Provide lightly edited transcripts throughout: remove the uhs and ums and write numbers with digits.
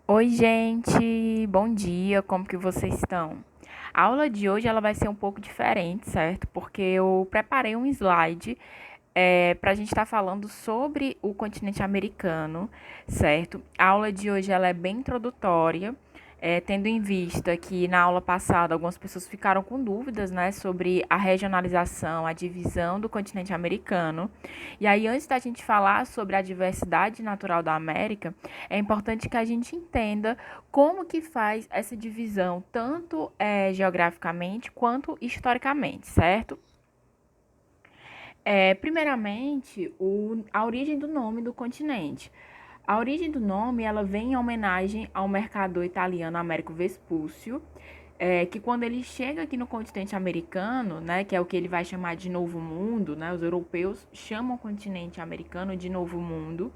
Oi, gente, bom dia, como que vocês estão? A aula de hoje ela vai ser um pouco diferente, certo? Porque eu preparei um slide para a gente estar falando sobre o continente americano, certo? A aula de hoje ela é bem introdutória, tendo em vista que na aula passada algumas pessoas ficaram com dúvidas, né, sobre a regionalização, a divisão do continente americano. E aí, antes da gente falar sobre a diversidade natural da América, é importante que a gente entenda como que faz essa divisão, tanto geograficamente quanto historicamente, certo? Primeiramente, a origem do nome do continente. A origem do nome ela vem em homenagem ao mercador italiano Américo Vespúcio, que quando ele chega aqui no continente americano, né, que é o que ele vai chamar de Novo Mundo, né, os europeus chamam o continente americano de Novo Mundo,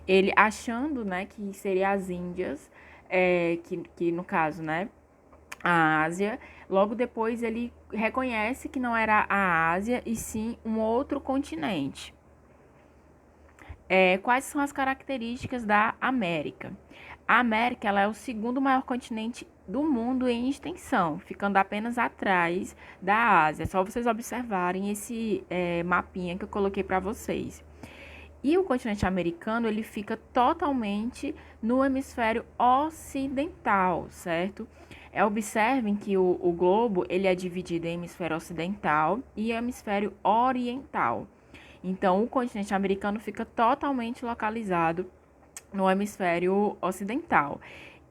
ele achando, né, que seria as Índias, que no caso, né, a Ásia. Logo depois ele reconhece que não era a Ásia e sim um outro continente. Quais são as características da América? A América ela é o segundo maior continente do mundo em extensão, ficando apenas atrás da Ásia. É só vocês observarem esse mapinha que eu coloquei para vocês. E o continente americano ele fica totalmente no hemisfério ocidental, certo? Observem que o globo ele é dividido em hemisfério ocidental e hemisfério oriental. Então, o continente americano fica totalmente localizado no hemisfério ocidental.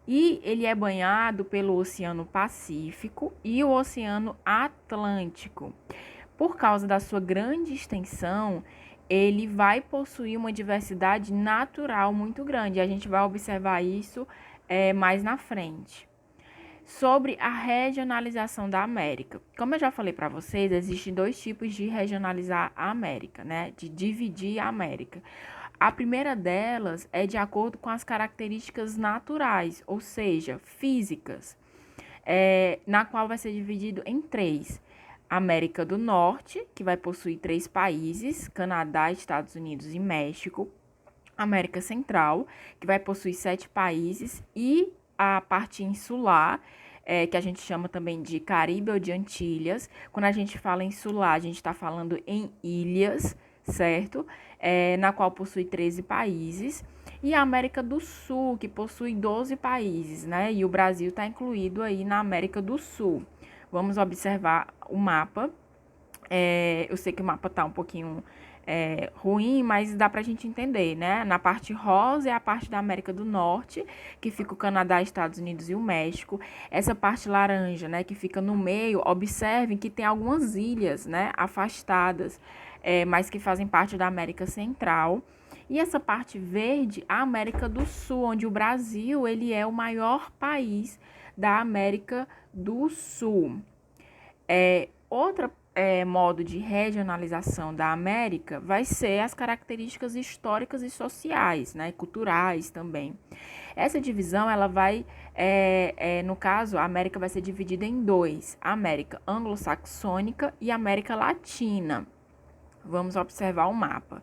E ele é banhado pelo Oceano Pacífico e o Oceano Atlântico. Por causa da sua grande extensão, ele vai possuir uma diversidade natural muito grande. A gente vai observar isso mais na frente. Sobre a regionalização da América. Como eu já falei para vocês, existem dois tipos de regionalizar a América, né? De dividir a América. A primeira delas é de acordo com as características naturais, ou seja, físicas, na qual vai ser dividido em três. América do Norte, que vai possuir três países: Canadá, Estados Unidos e México. América Central, que vai possuir sete países, e a parte insular, que a gente chama também de Caribe ou de Antilhas. Quando a gente fala insular, a gente está falando em ilhas, certo? Na qual possui 13 países. E a América do Sul, que possui 12 países, né? E o Brasil está incluído aí na América do Sul. Vamos observar o mapa. Eu sei que o mapa está um pouquinho ruim, mas dá para a gente entender, né? Na parte rosa é a parte da América do Norte, que fica o Canadá, Estados Unidos e o México. Essa parte laranja, né, que fica no meio, observem que tem algumas ilhas, né, afastadas, mas que fazem parte da América Central. E essa parte verde, a América do Sul, onde o Brasil ele é o maior país da América do Sul. Outra modo de regionalização da América vai ser as características históricas e sociais, né, culturais também. Essa divisão, ela vai, no caso, a América vai ser dividida em dois: a América anglo-saxônica e a América latina. Vamos observar o mapa.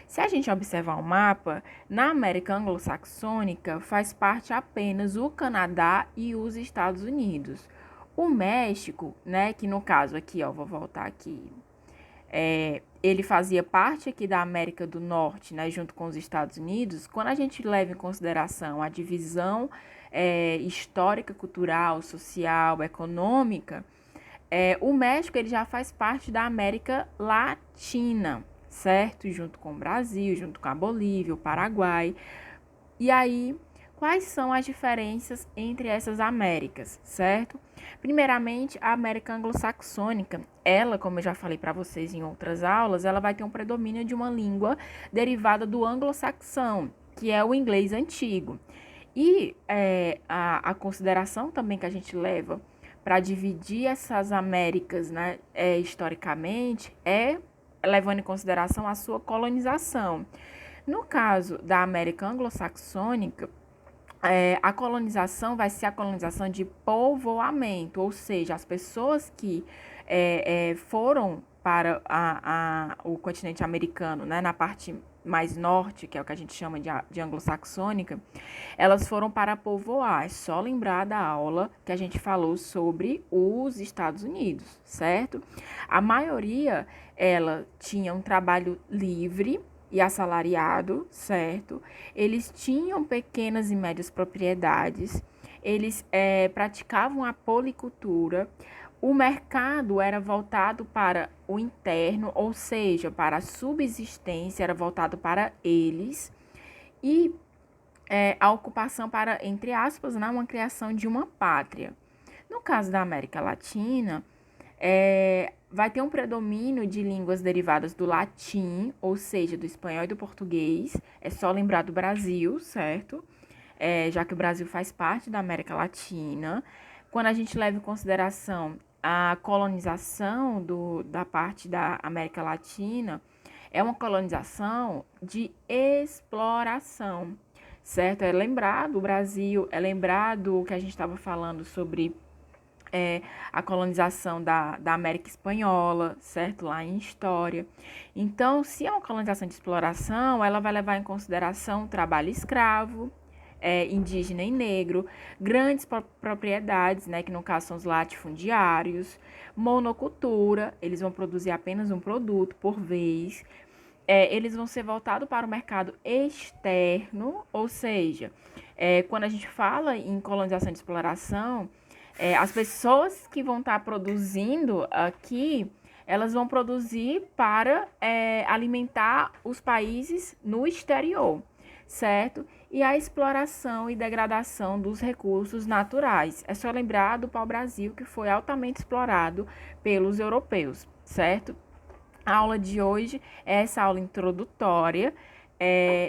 Se a gente observar o mapa, na América anglo-saxônica faz parte apenas o Canadá e os Estados Unidos. O México, né, que no caso aqui, ó, vou voltar aqui, ele fazia parte aqui da América do Norte, né, junto com os Estados Unidos. Quando a gente leva em consideração a divisão histórica, cultural, social, econômica, o México ele já faz parte da América Latina, certo? Junto com o Brasil, junto com a Bolívia, o Paraguai. E aí, quais são as diferenças entre essas Américas, certo? Primeiramente, a América anglo-saxônica, ela, como eu já falei para vocês em outras aulas, ela vai ter um predomínio de uma língua derivada do anglo-saxão, que é o inglês antigo. E a consideração também que a gente leva para dividir essas Américas, né, historicamente, levando em consideração a sua colonização. No caso da América anglo-saxônica, a colonização vai ser a colonização de povoamento, ou seja, as pessoas que foram para o continente americano, né, na parte mais norte, que é o que a gente chama de anglo-saxônica, elas foram para povoar. É só lembrar da aula que a gente falou sobre os Estados Unidos, certo? A maioria, ela tinha um trabalho livre e assalariado, certo? Eles tinham pequenas e médias propriedades, eles praticavam a policultura. O mercado era voltado para o interno, ou seja, para a subsistência, era voltado para eles. E a ocupação para, entre aspas, né, uma criação de uma pátria. No caso da América Latina, vai ter um predomínio de línguas derivadas do latim, ou seja, do espanhol e do português. É só lembrar do Brasil, certo? Já que o Brasil faz parte da América Latina. Quando a gente leva em consideração a colonização da parte da América Latina, é uma colonização de exploração, certo? É lembrado o Brasil, é lembrado o que a gente estava falando sobre a colonização da América Espanhola, certo? Lá em História. Então, se é uma colonização de exploração, ela vai levar em consideração o trabalho escravo, indígena e negro, grandes propriedades, né, que no caso são os latifundiários, monocultura, eles vão produzir apenas um produto por vez, eles vão ser voltados para o mercado externo, ou seja, quando a gente fala em colonização de exploração, as pessoas que vão estar produzindo aqui, elas vão produzir para alimentar os países no exterior, certo? E a exploração e degradação dos recursos naturais. É só lembrar do pau-brasil, que foi altamente explorado pelos europeus, certo? A aula de hoje é essa aula introdutória.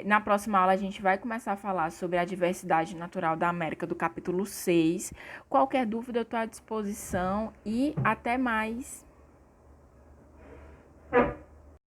Na próxima aula a gente vai começar a falar sobre a diversidade natural da América, do capítulo 6. Qualquer dúvida eu estou à disposição e até mais.